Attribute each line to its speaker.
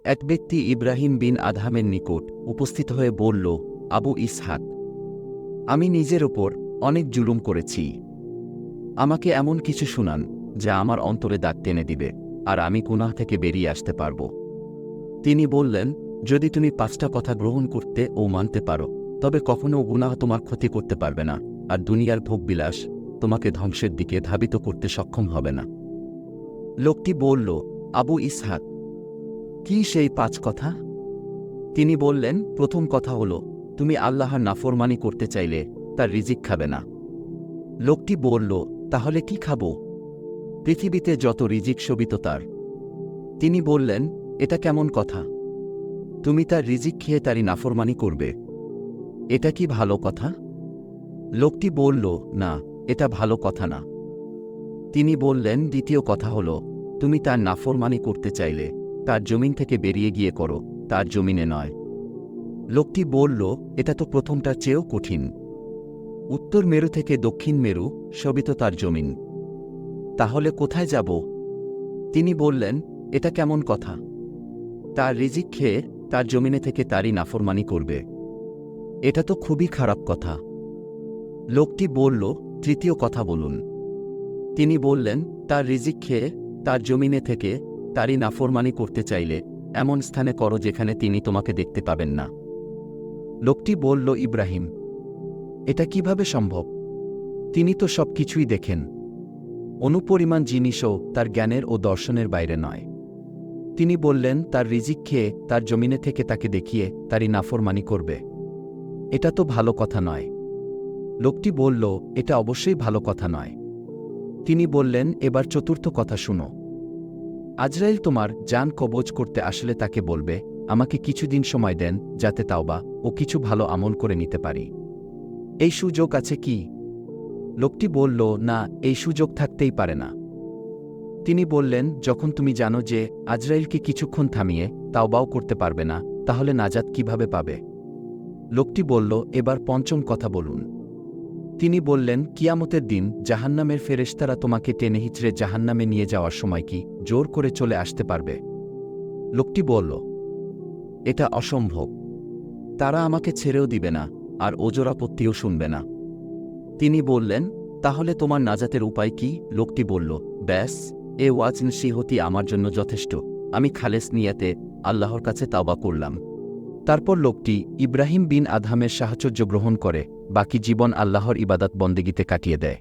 Speaker 1: এক ব্যক্তি ইব্রাহিম বিন আদহামের নিকট উপস্থিত হয়ে বলল, আবু ইসহাক, আমি নিজের ওপর অনেক জুলুম করেছি। আমাকে এমন কিছু শুনান যা আমার অন্তরে দাগ টেনে দিবে, আর আমি গুনাহ থেকে বেরিয়ে আসতে পারব। তিনি বললেন, যদি তুমি 5টা কথা গ্রহণ করতে ও মানতে পারো, তবে কখনও গুনাহ তোমার ক্ষতি করতে পারবে না, আর দুনিয়ার ভোগবিলাস তোমাকে ধ্বংসের দিকে ধাবিত করতে সক্ষম হবে না। লোকটি বলল, আবু ইসহাক, কি সেই 5 কথা? তিনি বললেন, প্রথম কথা হল, তুমি আল্লাহর নাফরমানি করতে চাইলে তার রিজিক খাবে না। লোকটি বলল, তাহলে কি খাবো? পৃথিবীতে যত রিজিক শোভিত তার। তিনি বললেন, এটা কেমন কথা? তুমি তার রিজিক খেয়ে তারই নাফরমানি করবে? এটা কি ভালো কথা? লোকটি বলল, না, এটা ভালো কথা না। তিনি বললেন, দ্বিতীয় কথা হল, তুমি তার নাফরমানি করতে চাইলে তার জমিন থেকে বেরিয়ে গিয়ে করো, তার জমিনে নয়। লোকটি বলল, এটা তো প্রথমটার চেয়েও কঠিন। উত্তর মেরু থেকে দক্ষিণ মেরু শোভিত তার জমিন। তাহলে কোথায় যাব? তিনি বললেন, এটা কেমন কথা? তার রিজিক খেয়ে তার জমিনে থেকে তারই নাফরমানি করবে? এটা তো খুবই খারাপ কথা। লোকটি বলল, তৃতীয় কথা বলুন। তিনি বললেন, তার রিজিক খেয়ে তার জমিনে থেকে তারই নাফরমানি করতে চাইলে এমন স্থানে করো যেখানে তিনি তোমাকে দেখতে পাবেন না। লোকটি বলল, ইব্রাহিম, এটা কিভাবে সম্ভব? তিনি তো সব কিছুই দেখেন। অনুপরিমাণ জিনিসও তার জ্ঞানের ও দর্শনের বাইরে নয়। তিনি বললেন, তার রিজিক খেয়ে তার জমিনে থেকে তাকে দেখিয়ে তারই নাফরমানি করবে? এটা তো ভালো কথা নয়। লোকটি বলল, এটা অবশ্যই ভালো কথা নয়। তিনি বললেন, এবার চতুর্থ কথা শুনো। আজরাইল তোমার জান কবজ করতে আসলে তাকে বলবে, আমাকে কিছুদিন সময় দেন যাতে তাওবা ও কিছু ভালো আমল করে নিতে পারি। এই সুযোগ আছে কি? লোকটি বলল, না, এই সুযোগ থাকতেই পারে না। তিনি বললেন, যখন তুমি জানো যে আজরাইলকে কিছুক্ষণ থামিয়ে তাওবাও করতে পারবে না, তাহলে নাজাত কিভাবে পাবে? লোকটি বলল, এবার পঞ্চম কথা বলুন। তিনি বললেন, কিয়ামতের দিন জাহান্নামের ফেরেশতারা তোমাকে টেনে হিচড়ে জাহান্নামে নিয়ে যাওয়ার সময় কি জোর করে চলে আসতে পারবে? লোকটি বলল, এটা অসম্ভব। তারা আমাকে ছেড়েও দিবে না, আর ওজর আপত্তিও শুনবে না। তিনি বললেন, তাহলে তোমার নাজাতের উপায় কি? লোকটি বলল, ব্যাস, এ ওয়াজ নসিহতি আমার জন্য যথেষ্ট। আমি খালেস নিয়াতে আল্লাহর কাছে তাওবা করলাম। তারপর লোকটি ইব্রাহিম বিন আদহামের সাহচর্য গ্রহণ করে বাকি জীবন আল্লাহর ইবাদত বন্দেগীতে কাটিয়ে দেয়।